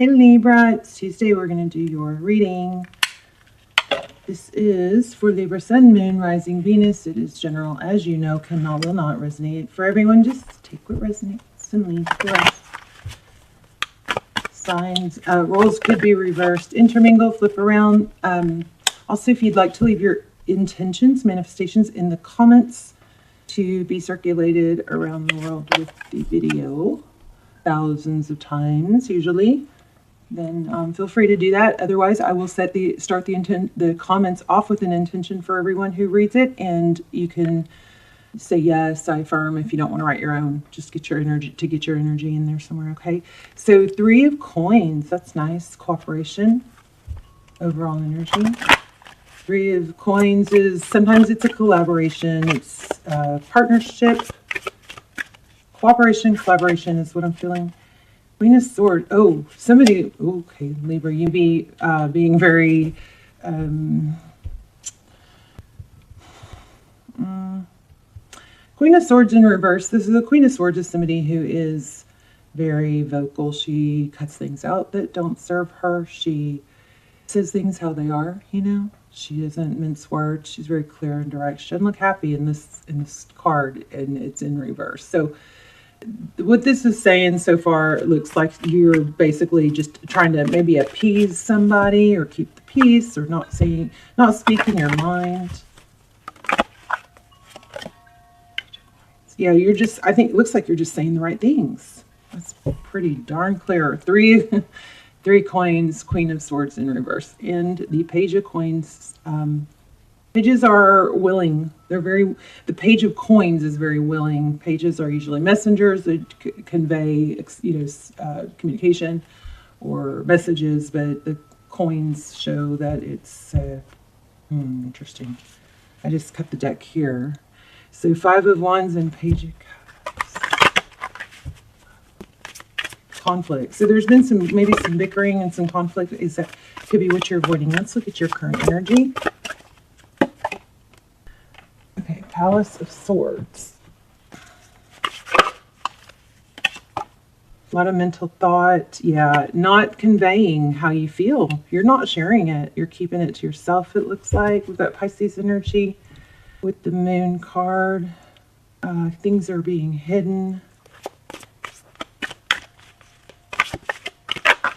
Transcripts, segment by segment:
Hey Libra, it's Tuesday. We're going to do your reading. This is for Libra, Sun, Moon, Rising, Venus. It is general, as you know, cannot, will not resonate for everyone. Just take what resonates and leave the rest. Signs, roles could be reversed, intermingle, flip around. Also, if you'd like to leave your intentions, manifestations in the comments to be circulated around the world with the video thousands of times usually, then feel free to do that. Otherwise, I will start the comments off with an intention for everyone who reads it, and you can say yes, I affirm if you don't want to write your own. Just get your energy in there somewhere. Okay. So 3 of coins. That's nice. Cooperation. Overall energy. 3 of coins is sometimes it's a collaboration. It's partnership. Cooperation, collaboration is what I'm feeling. Queen of Swords. Oh, somebody. Okay, Libra, you be being very. Queen of Swords in reverse. This is the Queen of Swords is somebody who is very vocal. She cuts things out that don't serve her. She says things how they are. You know, she doesn't mince words. She's very clear and direct. She doesn't look happy in this card, and it's in reverse. So what this is saying so far, it looks like you're basically just trying to maybe appease somebody or keep the peace or not speaking your mind. Yeah, I think it looks like you're just saying the right things. That's pretty darn clear. 3 coins, Queen of Swords in reverse, and the Page of Coins. Pages are willing. The Page of Coins is very willing. Pages are usually messengers that convey, communication or messages, but the coins show that it's interesting. I just cut the deck here. So 5 of Wands and Page of Cups. Conflict. So there's been maybe some bickering and some conflict. Could be what you're avoiding. Let's look at your current energy. Okay, Palace of Swords. A lot of mental thought. Yeah, not conveying how you feel. You're not sharing it. You're keeping it to yourself, it looks like. We've got Pisces energy with the Moon card. Things are being hidden. High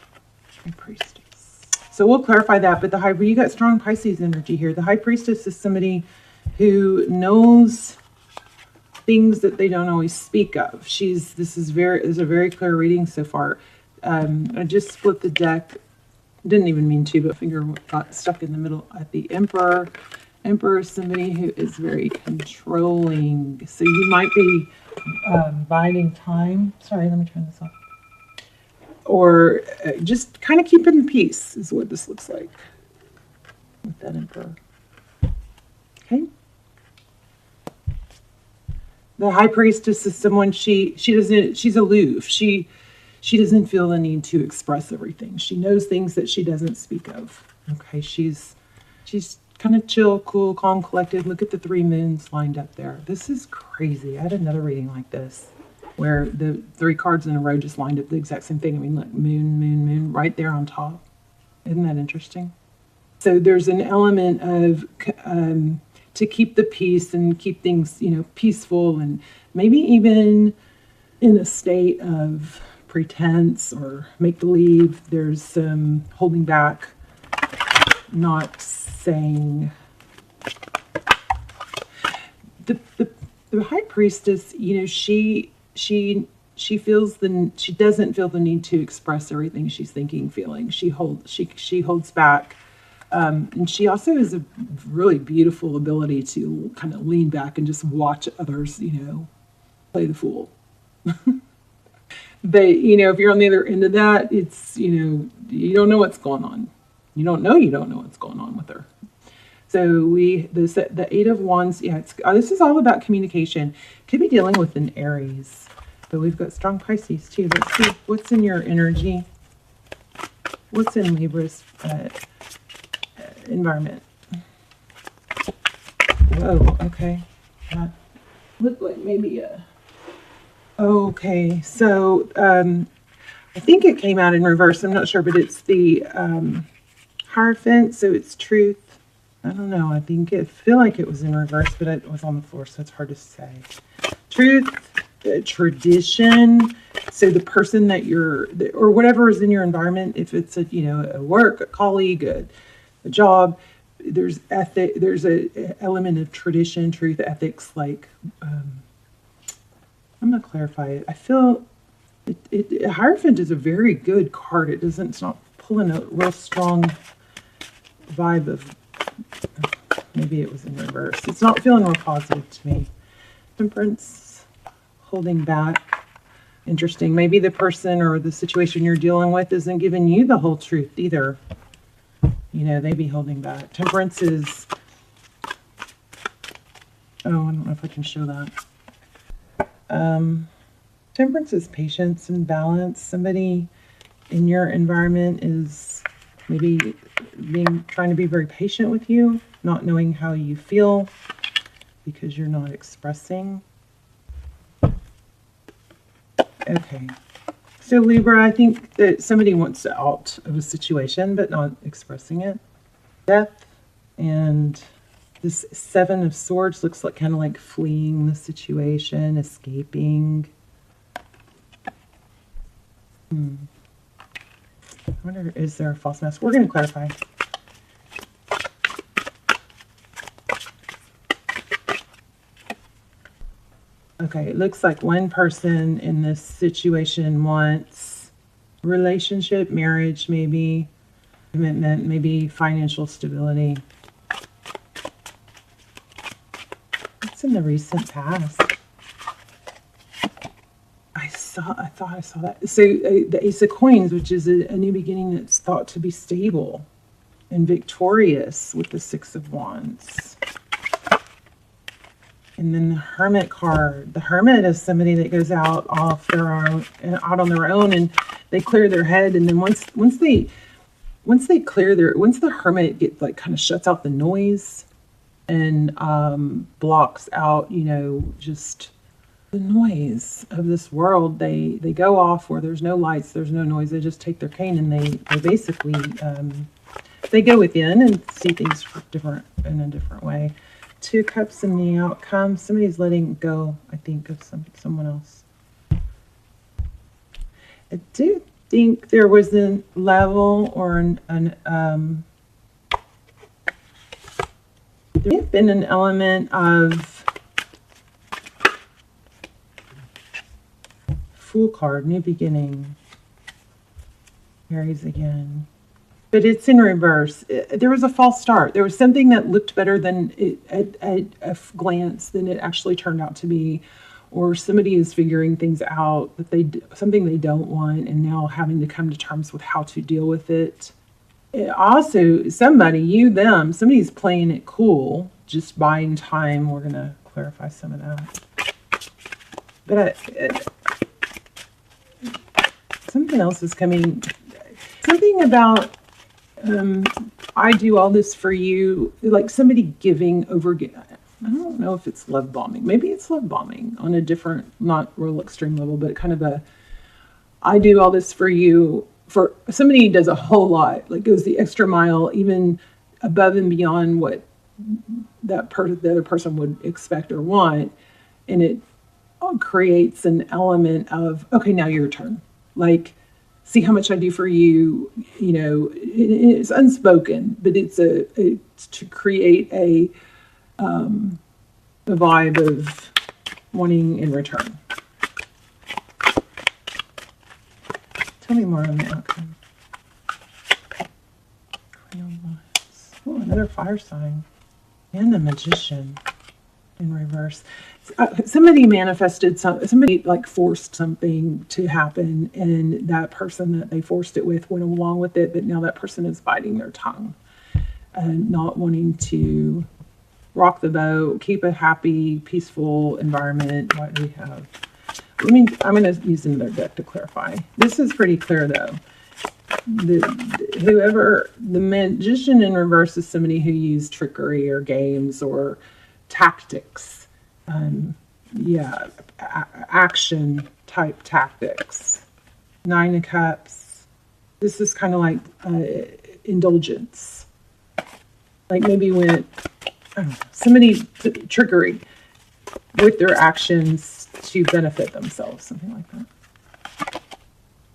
Priestess. So we'll clarify that, but you got strong Pisces energy here. The High Priestess is somebody who knows things that they don't always speak of. This is a very clear reading so far. I just split the deck. Didn't even mean to, but finger got stuck in the middle at the Emperor. Emperor is somebody who is very controlling. So you might be biding time. Sorry, let me turn this off. Or just kind of keeping the peace is what this looks like with that Emperor. Okay. The High Priestess is someone she's aloof. She doesn't feel the need to express everything. She knows things that she doesn't speak of. Okay, she's kind of chill, cool, calm, collected. Look at the 3 moons lined up there. This is crazy. I had another reading like this where the 3 cards in a row just lined up the exact same thing. I mean, look, moon, moon, moon, right there on top. Isn't that interesting? So there's an element of to keep the peace and keep things, peaceful, and maybe even in a state of pretense or make-believe. There's some holding back, not saying. The High Priestess, she feels she doesn't feel the need to express everything she's thinking, feeling. She holds back. And she also has a really beautiful ability to kind of lean back and just watch others, play the fool. But, if you're on the other end of that, it's, you don't know what's going on. You don't know what's going on with her. So the 8 of Wands, this is all about communication. Could be dealing with an Aries. But we've got strong Pisces too. Let's see what's in your energy. What's in Libra's environment? Whoa, okay. Look like maybe okay, so I think it came out in reverse. I'm not sure, but it's the Hierophant, so it's truth. I don't know. I feel like it was in reverse, but it was on the floor, so it's hard to say. Truth, tradition. So the person that or whatever is in your environment, if it's a work, a colleague, a job, there's a element of tradition, truth, ethics. Like I'm gonna clarify it. I feel Hierophant is a very good card. It's not pulling a real strong vibe of. Maybe it was in reverse. It's not feeling real positive to me. Temperance, holding back. Interesting. Maybe the person or the situation you're dealing with isn't giving you the whole truth either. They be holding back. Temperance is... Oh, I don't know if I can show that. Temperance is patience and balance. Somebody in your environment is maybe trying to be very patient with you, not knowing how you feel because you're not expressing. Okay. So Libra, I think that somebody wants out of a situation but not expressing it. Death, and this Seven of Swords looks like kind of like fleeing the situation, escaping. I wonder, is there a false mask? We're going to clarify. Okay, it looks like one person in this situation wants relationship, marriage, maybe commitment, maybe financial stability. It's in the recent past. I thought I saw that. So the Ace of Coins, which is a new beginning that's thought to be stable and victorious with the Six of Wands. And then the Hermit card. The Hermit is somebody that goes out on their own, and they clear their head. And then once the Hermit gets kind of shuts out the noise and blocks out, just the noise of this world, they go off where there's no lights, there's no noise. They just take their cane and they basically they go within and see things in a different way. Two of Cups in the outcome. Somebody's letting go, I think, of someone else. I do think there was a level or there may have been an element of Fool card, new beginning. Marries again. But it's in reverse. There was a false start. There was something that looked better than at a glance than it actually turned out to be. Or somebody is figuring things out, that something they don't want, and now having to come to terms with how to deal with it. Also, somebody's playing it cool, just buying time. We're going to clarify some of that. But something else is coming. Something about, I do all this for you, like somebody giving over. I don't know if it's love bombing. Maybe it's love bombing on a different, not real extreme level, but kind of I do all this for you. For somebody who does a whole lot, like goes the extra mile, even above and beyond what the other person would expect or want. And it creates an element of, okay, now your turn. Like, see how much I do for you. It's unspoken, but it's to create a vibe of wanting in return. Tell me more on the outcome. Oh, another fire sign. And the Magician in reverse. Somebody manifested somebody forced something to happen, and that person that they forced it with went along with it, but now that person is biting their tongue and not wanting to rock the boat, keep a happy, peaceful environment. What do we have? I'm going to use another deck to clarify. This is pretty clear, though. The Magician in reverse is somebody who used trickery or games or tactics. Action type tactics. Nine of Cups. This is kind of like indulgence. Like maybe when, I don't know, somebody trickery with their actions to benefit themselves, something like that.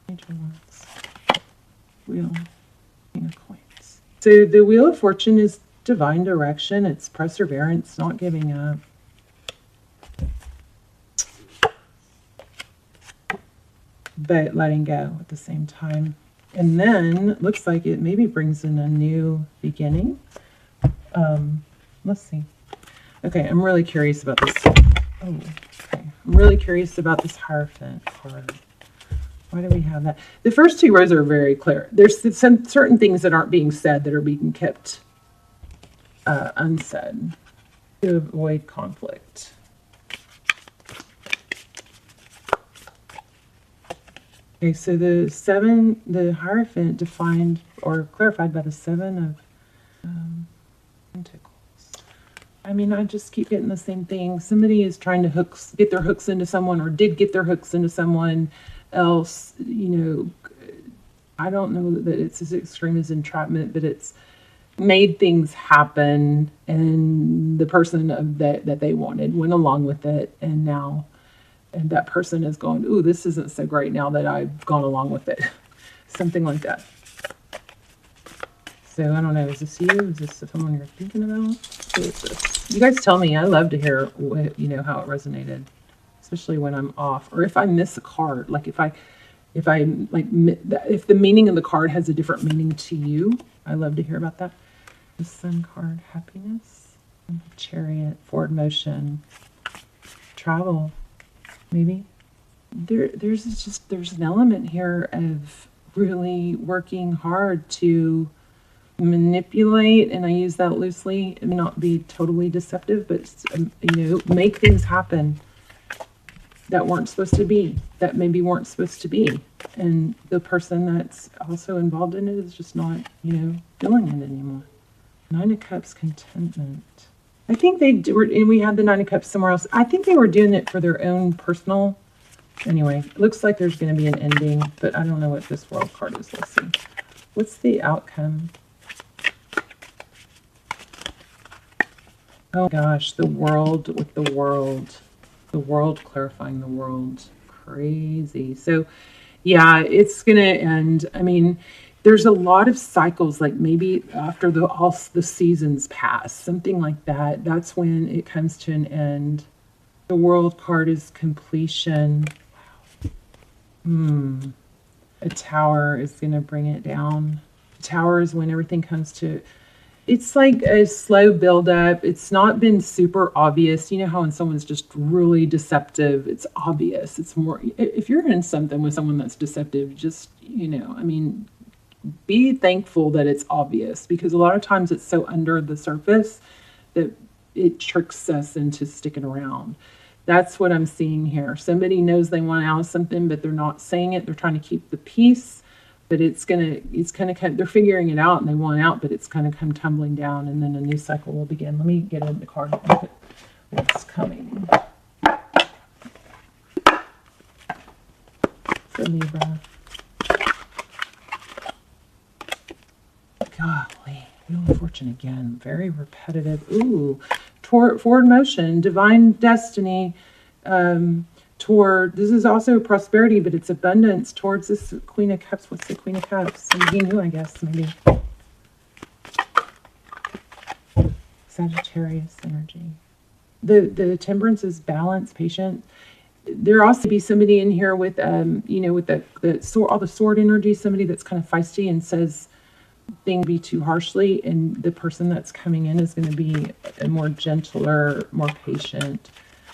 Major ones. Wheel, King of Coins. So the Wheel of Fortune is divine direction. It's perseverance, not giving up. But letting go at the same time. And then looks like it maybe brings in a new beginning. Let's see. Okay, I'm really curious about this. Oh, okay. I'm really curious about this Hierophant card. Why do we have that? The first two rows are very clear. There's some certain things that aren't being said that are being kept unsaid to avoid conflict. Okay, so the Hierophant defined or clarified by the Seven of Pentacles. I mean, I just keep getting the same thing. Somebody is trying to get their hooks into someone, or did get their hooks into someone else. You know, I don't know that it's as extreme as entrapment, but it's made things happen, and the person that they wanted went along with it, and now and that person is going, ooh, this isn't so great now that I've gone along with it. Something like that. So I don't know, is this you? Is this someone you're thinking about? Who is this? You guys tell me. I love to hear what, how it resonated, especially when I'm off, or if I miss a card. Like if the meaning of the card has a different meaning to you, I love to hear about that. The Sun card, happiness, and the Chariot, forward motion, travel, maybe. There's an element here of really working hard to manipulate, and I use that loosely, and not be totally deceptive, but make things happen that weren't supposed to be, that maybe weren't supposed to be, and the person that's also involved in it is just not feeling it anymore. Nine of Cups, contentment. I think they were, and we had the Nine of Cups somewhere else. I think they were doing it for their own personal. Anyway, it looks like there's going to be an ending, but I don't know what this World card is. Let's see. What's the outcome? Oh gosh, the World with the World. The World clarifying the World. Crazy. So, yeah, it's going to end. I mean, there's a lot of cycles, like maybe after all the seasons pass, something like that. That's when it comes to an end. The World card is completion. Wow. A Tower is going to bring it down. The Tower is when everything comes to, it's like a slow buildup. It's not been super obvious. You know how when someone's just really deceptive, it's obvious. It's more, if you're in something with someone that's deceptive, just, be thankful that it's obvious, because a lot of times it's so under the surface that it tricks us into sticking around. That's what I'm seeing here. Somebody knows they want out of something, but they're not saying it. They're trying to keep the peace, but it's gonna come, they're figuring it out and they want out, but it's gonna come tumbling down, and then a new cycle will begin. Let me get in the card and look at what's coming for Libra. Golly, Wheel of Fortune again. Very repetitive. Ooh, forward motion, divine destiny. This is also prosperity, but it's abundance towards this Queen of Cups. What's the Queen of Cups? Somebody new, I guess, maybe. Sagittarius energy. The Temperance is balance, patient. There also be somebody in here with, with the sword, all the sword energy. Somebody that's kind of feisty and says things be too harshly, and the person that's coming in is going to be a more gentler, more patient,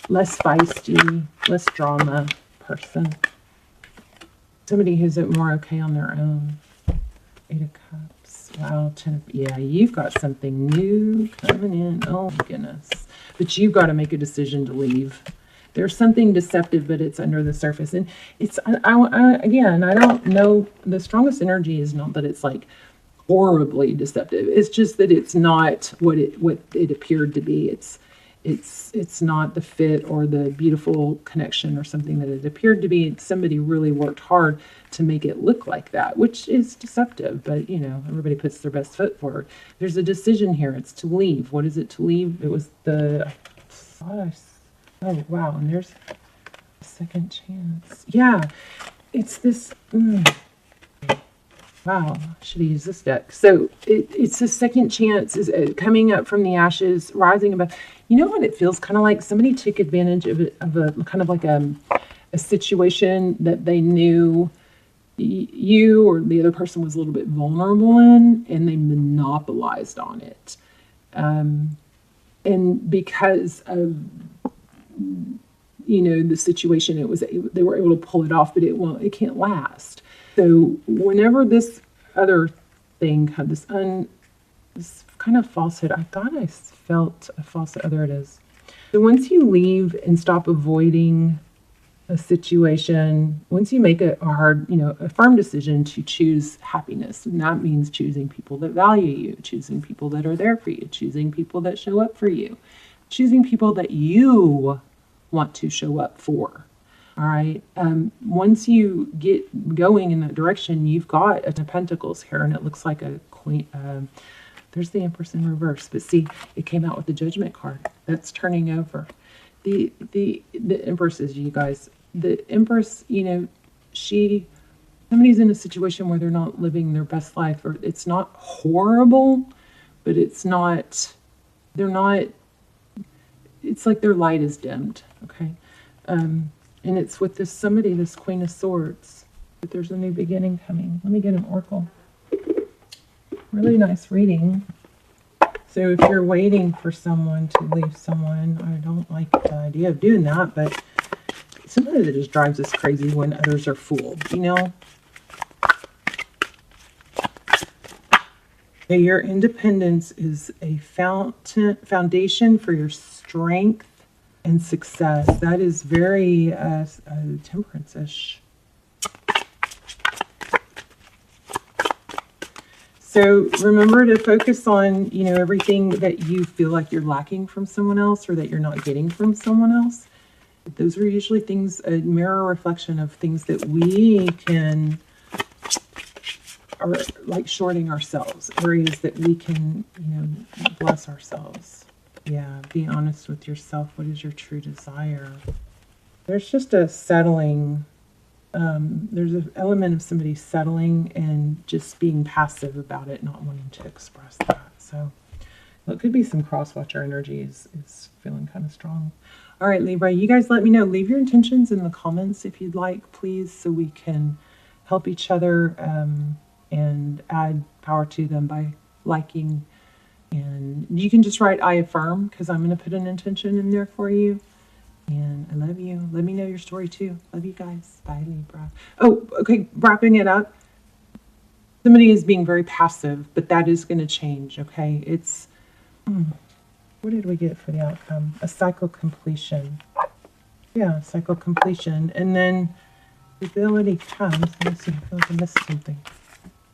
less feisty, less drama person. Somebody who's more okay on their own. Eight of Cups. Wow. Yeah, you've got something new coming in. Oh my goodness. But you've got to make a decision to leave. There's something deceptive, but it's under the surface. And it's, again, I don't know. The strongest energy is not that it's like horribly deceptive. It's just that it's not what it appeared to be. it's not the fit or the beautiful connection or something that it appeared to be. Somebody really worked hard to make it look like that, which is deceptive, but you know, everybody puts their best foot forward. There's a decision here. It's to leave. What is it to leave? It was the, oh wow, and there's a second chance. Yeah, it's this, wow, should have used this deck. So it's a second chance, is coming up from the ashes, rising above. You know what it feels kind of like? Somebody took advantage of a kind of like a situation that they knew you or the other person was a little bit vulnerable in, and they monopolized on it. And because of, you know, the situation, they were able to pull it off, but it can't last. So whenever this other thing had this kind of falsehood, I thought I felt a falsehood. Oh, there it is. So once you leave and stop avoiding a situation, once you make a hard, you know, a firm decision to choose happiness, and that means choosing people that value you, choosing people that are there for you, choosing people that show up for you, choosing people that you want to show up for. All right. Once you get going in that direction, you've got a Ten of Pentacles here, and it looks like a queen. There's the Empress in reverse, but see, it came out with the Judgment card. That's turning over. The Empress is, you guys. The Empress, you know, somebody's in a situation where they're not living their best life, or it's not horrible, but it's not. They're not. It's like their light is dimmed. Okay. And it's with this Queen of Swords, that there's a new beginning coming. Let me get an oracle. Really nice reading. So if you're waiting for someone to leave someone, I don't like the idea of doing that, but sometimes it just drives us crazy when others are fooled, you know? Okay, your independence is a foundation for your strength and success. That is very temperance-ish. So remember to focus on, you know, everything that you feel like you're lacking from someone else or that you're not getting from someone else. Those are usually things, a mirror reflection of things that we are like shorting ourselves, areas that we can, you know, bless ourselves. Yeah, be honest with yourself. What is your true desire? There's just a settling. There's an element of somebody settling and just being passive about it, not wanting to express that. So it could be some cross-watcher energy is feeling kind of strong. All right, Libra, you guys let me know. Leave your intentions in the comments if you'd like, please, so we can help each other and add power to them by liking. And you can just write I affirm, because I'm going to put an intention in there for you. And I love you. Let me know your story too. Love you guys. Bye, Libra. Oh, okay. Wrapping it up. Somebody is being very passive, but that is going to change. Okay. It's, what did we get for the outcome? A cycle completion. Yeah, cycle completion. And then the ability comes. Let me see. I feel like I missed something.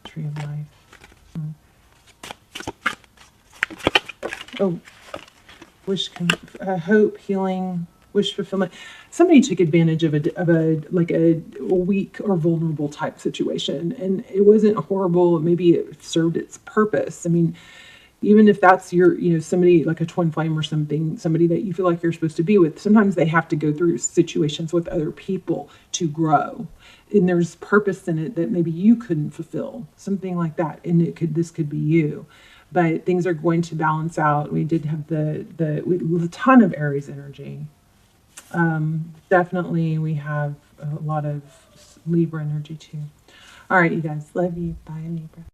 Tree of life. Oh, hope, healing, wish fulfillment. Somebody took advantage of a weak or vulnerable type situation, and it wasn't horrible. Maybe it served its purpose. I mean, even if that's your, you know, somebody like a twin flame or something, somebody that you feel like you're supposed to be with, sometimes they have to go through situations with other people to grow. And there's purpose in it that maybe you couldn't fulfill, something like that. And this could be you. But things are going to balance out. We did have a ton of Aries energy. Definitely we have a lot of Libra energy too. All right, you guys. Love you. Bye, Libra.